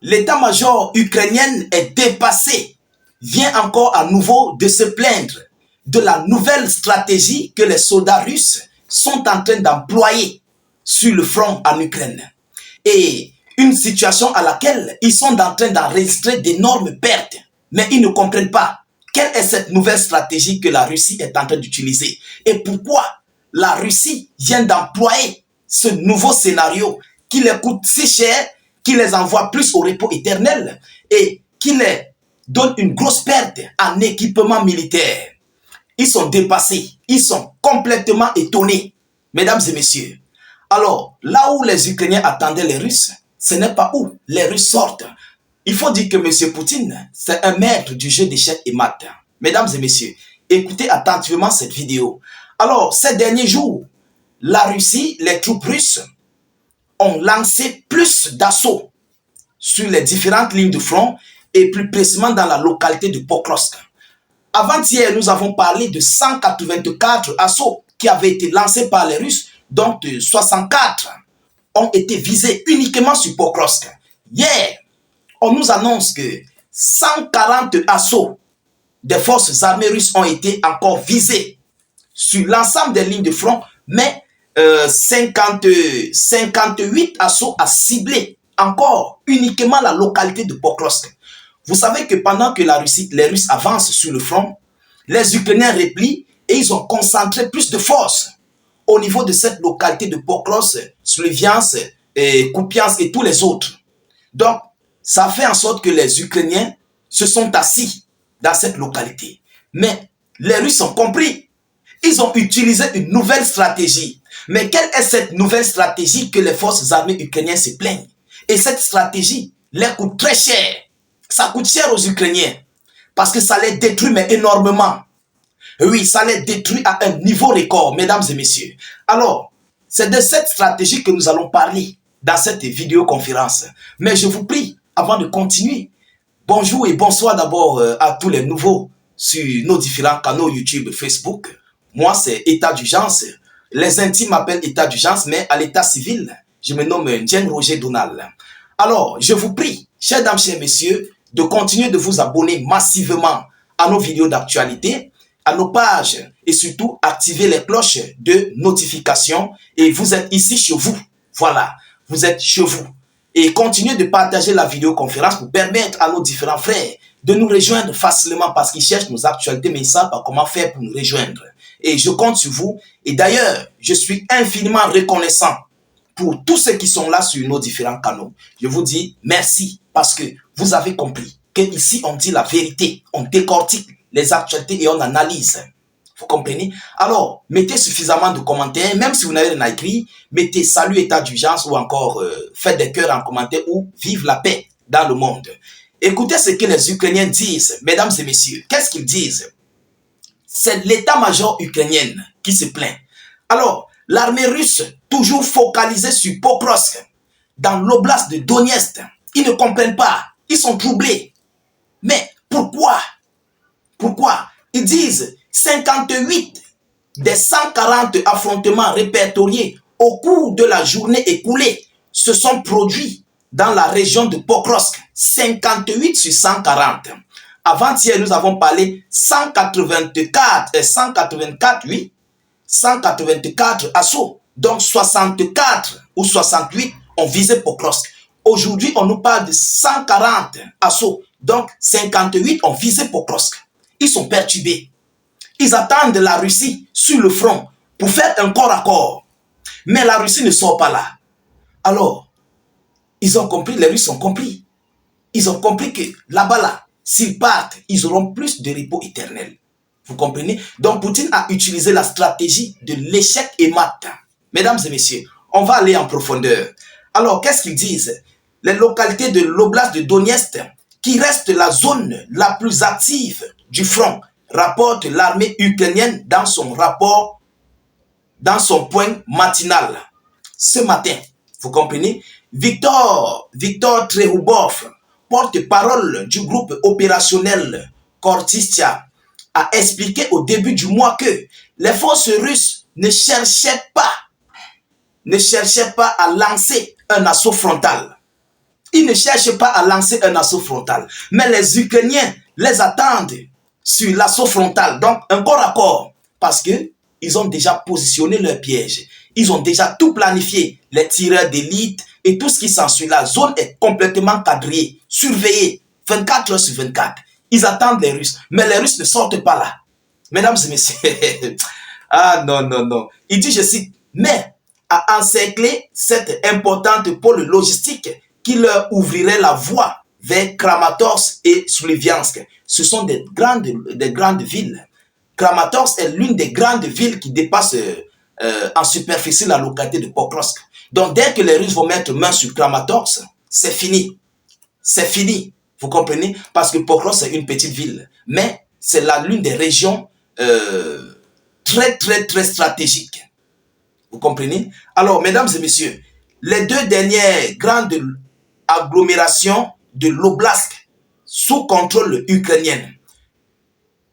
l'état-major ukrainien est dépassé, vient encore à nouveau de se plaindre de la nouvelle stratégie que les soldats russes sont en train d'employer sur le front en Ukraine. Et une situation à laquelle ils sont en train d'enregistrer d'énormes pertes. Mais ils ne comprennent pas quelle est cette nouvelle stratégie que la Russie est en train d'utiliser. Et pourquoi la Russie vient d'employer ce nouveau scénario qui les coûte si cher, qui les envoie plus au repos éternel et qui les donne une grosse perte en équipement militaire. Ils sont dépassés, ils sont complètement étonnés, mesdames et messieurs. Alors, là où les Ukrainiens attendaient les Russes, ce n'est pas où les Russes sortent. Il faut dire que M. Poutine, c'est un maître du jeu d'échecs et maths. Mesdames et messieurs, écoutez attentivement cette vidéo. Alors, ces derniers jours, la Russie, les troupes russes, ont lancé plus d'assauts sur les différentes lignes de front et plus précisément dans la localité de Pokrovsk. Avant-hier, nous avons parlé de 184 assauts qui avaient été lancés par les Russes, dont 64 ont été visés uniquement sur Pokrovsk. Hier, on nous annonce que 140 assauts des forces armées russes ont été encore visés sur l'ensemble des lignes de front, mais 58 assauts à cibler encore uniquement la localité de Pokrovsk. Vous savez que pendant que les Russes avancent sur le front, les Ukrainiens replient et ils ont concentré plus de force au niveau de cette localité de Pokrovsk, Sloviansk, Kupiansk et tous les autres. Donc, ça fait en sorte que les Ukrainiens se sont assis dans cette localité. Mais les Russes ont compris. Ils ont utilisé une nouvelle stratégie. Mais quelle est cette nouvelle stratégie que les forces armées ukrainiennes se plaignent? Et cette stratégie leur coûte très cher. Ça coûte cher aux Ukrainiens parce que ça les détruit mais énormément. Oui, ça les détruit à un niveau record, mesdames et messieurs. Alors, c'est de cette stratégie que nous allons parler dans cette vidéoconférence. Mais je vous prie, avant de continuer, bonjour et bonsoir d'abord à tous les nouveaux sur nos différents canaux YouTube, Facebook. Moi, c'est État d'urgence. Les intimes m'appellent État d'urgence, mais à l'état civil, je me nomme James Roger Donald. Alors, je vous prie, chers dames, chers messieurs, de continuer de vous abonner massivement à nos vidéos d'actualité, à nos pages et surtout activer les cloches de notification. Et vous êtes ici chez vous. Voilà, vous êtes chez vous. Et continuez de partager la vidéoconférence pour permettre à nos différents frères de nous rejoindre facilement parce qu'ils cherchent nos actualités mais ils ne savent pas comment faire pour nous rejoindre. Et je compte sur vous. Et d'ailleurs, je suis infiniment reconnaissant pour tous ceux qui sont là sur nos différents canaux. Je vous dis merci parce que vous avez compris qu'ici on dit la vérité, on décortique les actualités et on analyse. Vous comprenez? Alors, mettez suffisamment de commentaires, même si vous n'avez rien à écrire, mettez salut état d'urgence ou encore faites des cœurs en commentaire ou vive la paix dans le monde. Écoutez ce que les Ukrainiens disent, mesdames et messieurs. Qu'est-ce qu'ils disent? C'est l'état-major ukrainien qui se plaint. Alors, l'armée russe, toujours focalisée sur Pokrovsk, dans l'oblast de Donetsk, ils ne comprennent pas, ils sont troublés. Mais pourquoi? Pourquoi? Ils disent 58 des 140 affrontements répertoriés au cours de la journée écoulée se sont produits dans la région de Pokrovsk. 58 sur 140. Avant-hier, nous avons parlé 184, oui, 184 assauts. Donc 64 ou 68 ont visé Pokrovsk. Aujourd'hui, on nous parle de 140 assauts. Donc 58 ont visé Pokrovsk. Ils sont perturbés. Ils attendent la Russie sur le front pour faire un corps à corps. Mais la Russie ne sort pas là. Alors, ils ont compris, les Russes ont compris. Ils ont compris que là-bas, là, s'ils partent, ils auront plus de repos éternel. Vous comprenez? Donc, Poutine a utilisé la stratégie de l'échec et mat. Mesdames et messieurs, on va aller en profondeur. Alors, qu'est-ce qu'ils disent? Les localités de l'oblast de Donetsk, qui reste la zone la plus active du front, rapporte l'armée ukrainienne dans son rapport, dans son point matinal. Ce matin, vous comprenez? Victor Trehoubov, porte-parole du groupe opérationnel Kortistia, a expliqué au début du mois que les forces russes ne cherchaient pas à lancer un assaut frontal. Ils ne cherchent pas à lancer un assaut frontal. Mais les Ukrainiens les attendent sur l'assaut frontal. Donc, un corps à corps. Parce qu'ils ont déjà positionné leur piège. Ils ont déjà tout planifié. Les tireurs d'élite et tout ce qui s'ensuit. La zone est complètement quadrillée, surveillée, 24 heures sur 24. Ils attendent les Russes. Mais les Russes ne sortent pas là. Mesdames et messieurs, ah non, non, non. Il dit, je cite, mais à encercler cette importante pôle logistique qui leur ouvrirait la voie vers Kramatorsk et Sliviansk. Ce sont des grandes villes. Kramatorsk est l'une des grandes villes qui dépasse en superficie la localité de Pokrovsk. Donc dès que les Russes vont mettre main sur Kramatorsk, c'est fini. C'est fini. Vous comprenez? Parce que Pokrovsk c'est une petite ville. Mais c'est l'une des régions très stratégiques. Vous comprenez? Alors, mesdames et messieurs, les deux dernières grandes agglomérations de l'oblast sous contrôle ukrainien.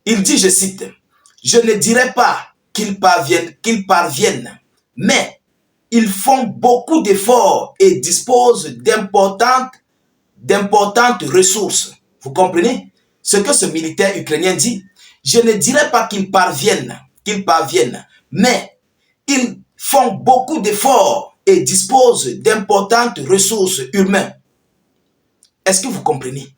Il dit, je cite, « Je ne dirais pas qu'ils parviennent, mais ils font beaucoup d'efforts et disposent d'importantes ressources. » Vous comprenez? Ce que ce militaire ukrainien dit, je ne dirais pas qu'ils parviennent, mais ils font beaucoup d'efforts et disposent d'importantes ressources humaines. Est-ce que vous comprenez?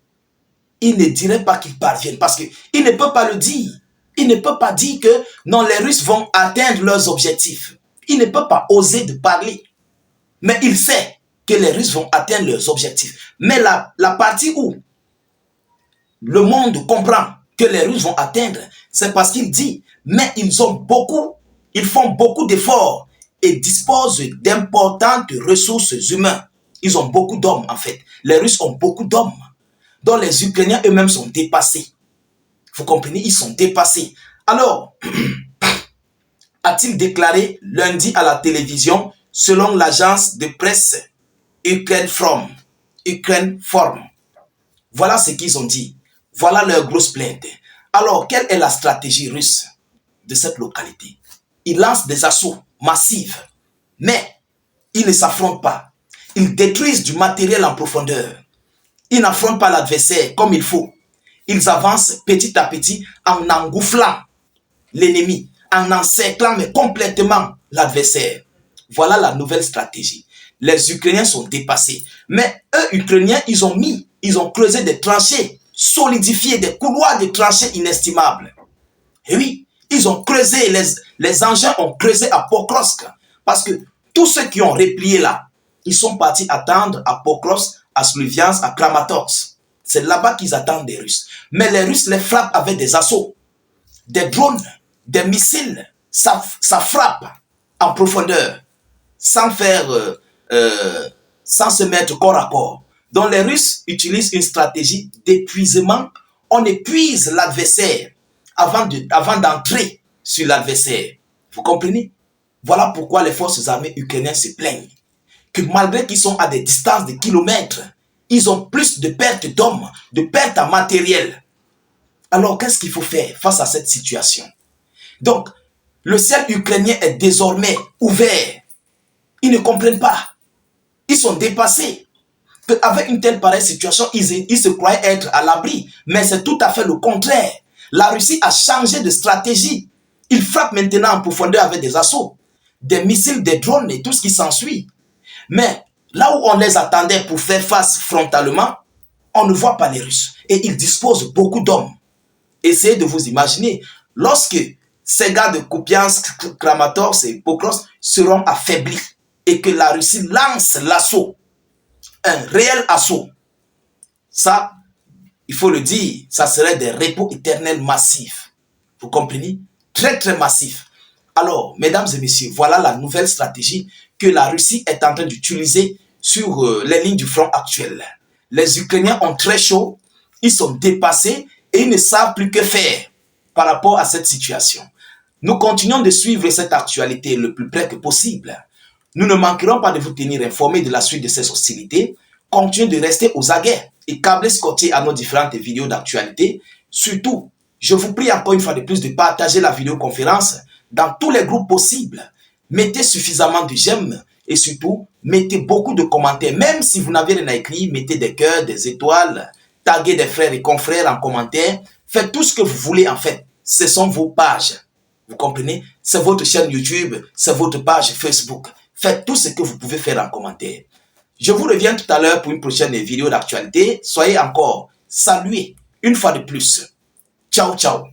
Il ne dirait pas qu'ils parviennent parce qu'il ne peut pas le dire. Il ne peut pas dire que non, les Russes vont atteindre leurs objectifs. Il ne peut pas oser de parler. Mais il sait que les Russes vont atteindre leurs objectifs. Mais la partie où le monde comprend que les Russes vont atteindre, c'est parce qu'il dit, mais ils font beaucoup d'efforts et disposent d'importantes ressources humaines. Ils ont beaucoup d'hommes en fait. Les Russes ont beaucoup d'hommes. Donc les Ukrainiens eux-mêmes sont dépassés. Vous comprenez? Ils sont dépassés. Alors, a-t-il déclaré lundi à la télévision, selon l'agence de presse Ukraine Forum. Voilà ce qu'ils ont dit. Voilà leur grosse plainte. Alors, quelle est la stratégie russe de cette localité? Ils lancent des assauts massifs, mais ils ne s'affrontent pas. Ils détruisent du matériel en profondeur. Ils n'affrontent pas l'adversaire comme il faut. Ils avancent petit à petit en engoufflant l'ennemi, en encerclant mais complètement l'adversaire. Voilà la nouvelle stratégie. Les Ukrainiens sont dépassés. Mais eux, Ukrainiens, ils ont creusé des tranchées, solidifié des couloirs de tranchées inestimables. Et oui, ils ont creusé, les engins ont creusé à Pokrovsk. Parce que tous ceux qui ont replié là, ils sont partis attendre à Pokrovsk, à Sliviansk, à Kramatorsk. C'est là-bas qu'ils attendent des Russes. Mais les Russes les frappent avec des assauts, des drones, des missiles. Ça frappe en profondeur, sans se mettre corps à corps. Donc les Russes utilisent une stratégie d'épuisement. On épuise l'adversaire avant d'entrer sur l'adversaire. Vous comprenez? Voilà pourquoi les forces armées ukrainiennes se plaignent. Que malgré qu'ils sont à des distances de kilomètres, ils ont plus de pertes d'hommes, de pertes en matériel. Alors qu'est-ce qu'il faut faire face à cette situation? Donc, le ciel ukrainien est désormais ouvert. Ils ne comprennent pas. Ils sont dépassés. Avec une telle pareille situation, ils se croyaient être à l'abri. Mais c'est tout à fait le contraire. La Russie a changé de stratégie. Ils frappent maintenant en profondeur avec des assauts, des missiles, des drones et tout ce qui s'ensuit. Mais là où on les attendait pour faire face frontalement, on ne voit pas les Russes. Et ils disposent beaucoup d'hommes. Essayez de vous imaginer, lorsque ces gars de Kupiansk, Kramatorsk et Pokrovsk seront affaiblis et que la Russie lance l'assaut, un réel assaut, ça, il faut le dire, ça serait des repos éternels massifs. Vous comprenez? Très massifs. Alors, mesdames et messieurs, voilà la nouvelle stratégie que la Russie est en train d'utiliser sur les lignes du front actuel. Les Ukrainiens ont très chaud, ils sont dépassés et ils ne savent plus que faire par rapport à cette situation. Nous continuons de suivre cette actualité le plus près que possible. Nous ne manquerons pas de vous tenir informés de la suite de ces hostilités. Continuez de rester aux aguets et câblés scotchés à nos différentes vidéos d'actualité. Surtout, je vous prie encore une fois de plus de partager la vidéoconférence dans tous les groupes possibles. Mettez suffisamment de j'aime Et surtout, mettez beaucoup de commentaires. Même si vous n'avez rien à écrire, mettez des cœurs, des étoiles, taguez des frères et confrères en commentaire. Faites tout ce que vous voulez en fait. Ce sont vos pages. Vous comprenez? C'est votre chaîne YouTube, c'est votre page Facebook. Faites tout ce que vous pouvez faire en commentaire. Je vous reviens tout à l'heure pour une prochaine vidéo d'actualité. Soyez encore salués une fois de plus. Ciao, ciao.